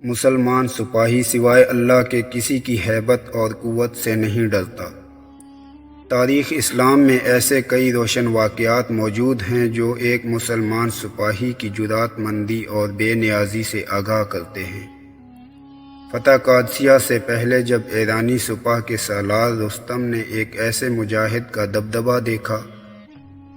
مسلمان سپاہی سوائے اللہ کے کسی کی ہیبت اور قوت سے نہیں ڈرتا۔ تاریخ اسلام میں ایسے کئی روشن واقعات موجود ہیں جو ایک مسلمان سپاہی کی جرات مندی اور بے نیازی سے آگاہ کرتے ہیں۔ فتح قادسیہ سے پہلے جب ایرانی سپاہ کے سالار رستم نے ایک ایسے مجاہد کا دبدبہ دیکھا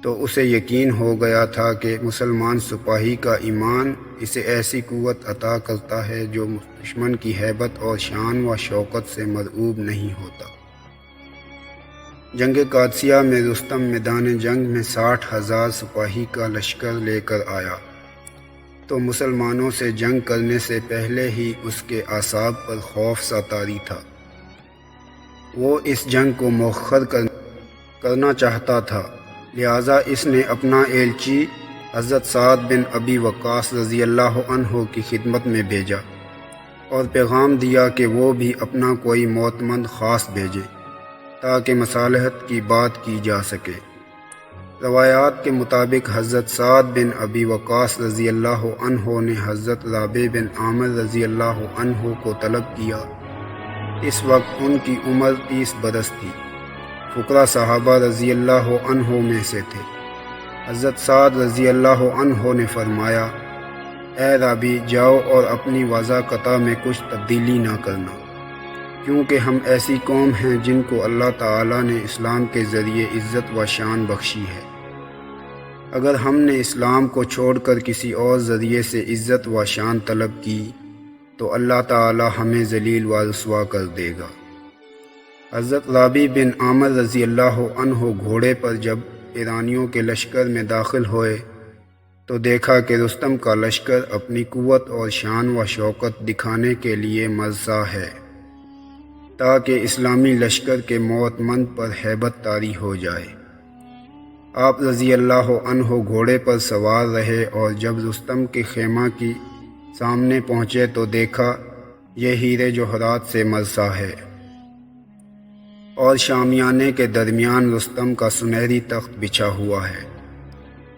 تو اسے یقین ہو گیا تھا کہ مسلمان سپاہی کا ایمان اسے ایسی قوت عطا کرتا ہے جو دشمن کی ہیبت اور شان و شوکت سے مرعوب نہیں ہوتا۔ جنگ قادسیہ میں رستم میدان جنگ میں 60,000 سپاہی کا لشکر لے کر آیا تو مسلمانوں سے جنگ کرنے سے پہلے ہی اس کے اعصاب پر خوف سا طاری تھا۔ وہ اس جنگ کو مؤخر کرنا چاہتا تھا، لہٰذا اس نے اپنا ایلچی حضرت سعد بن ابی وقاص رضی اللہ عنہ کی خدمت میں بھیجا اور پیغام دیا کہ وہ بھی اپنا کوئی معتمد خاص بھیجے تاکہ مصالحت کی بات کی جا سکے۔ روایات کے مطابق حضرت سعد بن ابی وقاص رضی اللہ عنہ نے حضرت رابع بن عامر رضی اللہ عنہ کو طلب کیا۔ اس وقت ان کی عمر 30 برس تھی۔ فقراء صحابہ رضی اللہ عنہ میں سے تھے۔ حضرت سعد رضی اللہ عنہ نے فرمایا، اے رابع، جاؤ اور اپنی وضاقتہ میں کچھ تبدیلی نہ کرنا، کیونکہ ہم ایسی قوم ہیں جن کو اللہ تعالیٰ نے اسلام کے ذریعے عزت و شان بخشی ہے۔ اگر ہم نے اسلام کو چھوڑ کر کسی اور ذریعے سے عزت و شان طلب کی تو اللہ تعالیٰ ہمیں ذلیل و رسوا کر دے گا۔ حضرت رابع بن عامر رضی اللہ عنہ گھوڑے پر جب ایرانیوں کے لشکر میں داخل ہوئے تو دیکھا کہ رستم کا لشکر اپنی قوت اور شان و شوکت دکھانے کے لیے مرصع ہے تاکہ اسلامی لشکر کے معتمد پر ہیبت طاری ہو جائے۔ آپ رضی اللہ عنہ گھوڑے پر سوار رہے اور جب رستم کے خیمہ کی سامنے پہنچے تو دیکھا یہ ہیرے جوہرات سے مرصع ہے اور شامیانے کے درمیان رستم کا سنہری تخت بچھا ہوا ہے۔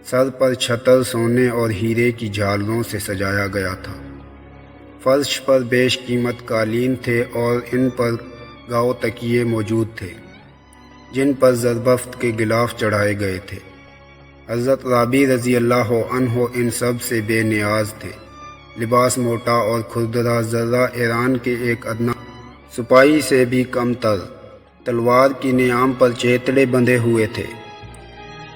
سر پر چھتر سونے اور ہیرے کی جھالروں سے سجایا گیا تھا۔ فرش پر بیش قیمت قالین تھے اور ان پر گاؤ تکیے موجود تھے جن پر زربفت کے غلاف چڑھائے گئے تھے۔ حضرت رابع رضی اللہ عنہ ان سب سے بے نیاز تھے۔ لباس موٹا اور کھردرا، ذرہ ایران کے ایک ادنا سپاہی سے بھی کم تر، تلوار کی نیام پر چیتڑے بندھے ہوئے تھے۔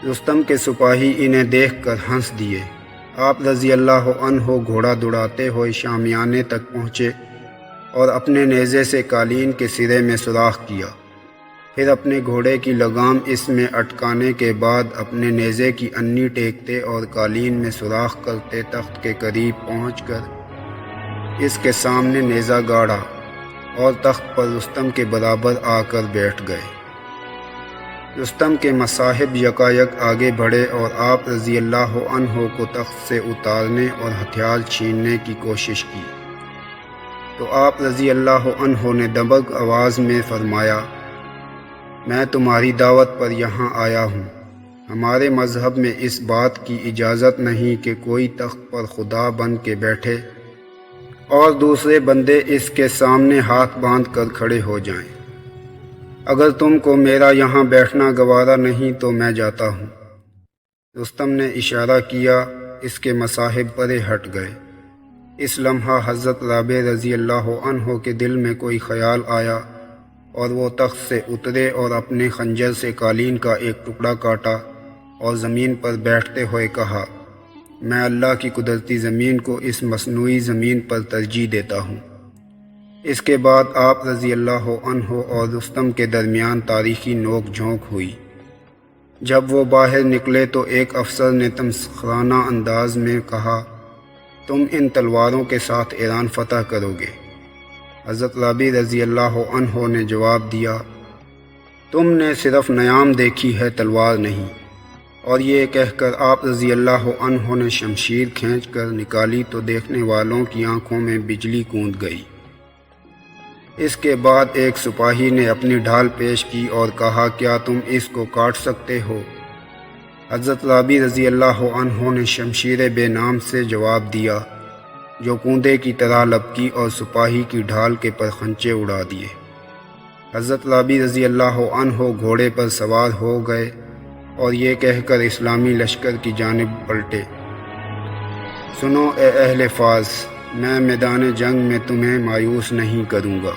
رستم کے سپاہی انہیں دیکھ کر ہنس دیے۔ آپ رضی اللہ عنہ گھوڑا دوڑاتے ہوئے شامیانے تک پہنچے اور اپنے نیزے سے قالین کے سرے میں سوراخ کیا، پھر اپنے گھوڑے کی لگام اس میں اٹکانے کے بعد اپنے نیزے کی انی ٹیکتے اور قالین میں سوراخ کرتے تخت کے قریب پہنچ کر اس کے سامنے نیزہ گاڑا اور تخت پر رستم کے برابر آ کر بیٹھ گئے۔ رستم کے مصاحب یکایک آگے بڑھے اور آپ رضی اللہ عنہ کو تخت سے اتارنے اور ہتھیار چھیننے کی کوشش کی تو آپ رضی اللہ عنہ نے دبنگ آواز میں فرمایا، میں تمہاری دعوت پر یہاں آیا ہوں۔ ہمارے مذہب میں اس بات کی اجازت نہیں کہ کوئی تخت پر خدا بن کے بیٹھے اور دوسرے بندے اس کے سامنے ہاتھ باندھ کر کھڑے ہو جائیں۔ اگر تم کو میرا یہاں بیٹھنا گوارا نہیں تو میں جاتا ہوں۔ رستم نے اشارہ کیا، اس کے مصاحب پرے ہٹ گئے۔ اس لمحہ حضرت رابع رضی اللہ عنہ کے دل میں کوئی خیال آیا اور وہ تخت سے اترے اور اپنے خنجر سے قالین کا ایک ٹکڑا کاٹا اور زمین پر بیٹھتے ہوئے کہا، میں اللہ کی قدرتی زمین کو اس مصنوعی زمین پر ترجیح دیتا ہوں۔ اس کے بعد آپ رضی اللہ عنہ اور رستم کے درمیان تاریخی نوک جھونک ہوئی۔ جب وہ باہر نکلے تو ایک افسر نے تمسخرانہ انداز میں کہا، تم ان تلواروں کے ساتھ ایران فتح کرو گے؟ حضرت رابع رضی اللہ عنہ نے جواب دیا، تم نے صرف نیام دیکھی ہے، تلوار نہیں۔ اور یہ کہہ کر آپ رضی اللہ عنہ نے شمشیر کھینچ کر نکالی تو دیکھنے والوں کی آنکھوں میں بجلی گونج گئی۔ اس کے بعد ایک سپاہی نے اپنی ڈھال پیش کی اور کہا، کیا تم اس کو کاٹ سکتے ہو؟ حضرت رابع رضی اللہ عنہ نے شمشیر بے نام سے جواب دیا، جو کوندے کی طرح لپکی اور سپاہی کی ڈھال کے پر خنچے اڑا دیے۔ حضرت رابی رضی اللہ عنہ گھوڑے پر سوار ہو گئے اور یہ کہہ کر اسلامی لشکر کی جانب پلٹے، سنو اے اہل فارس، میں میدان جنگ میں تمہیں مایوس نہیں کروں گا۔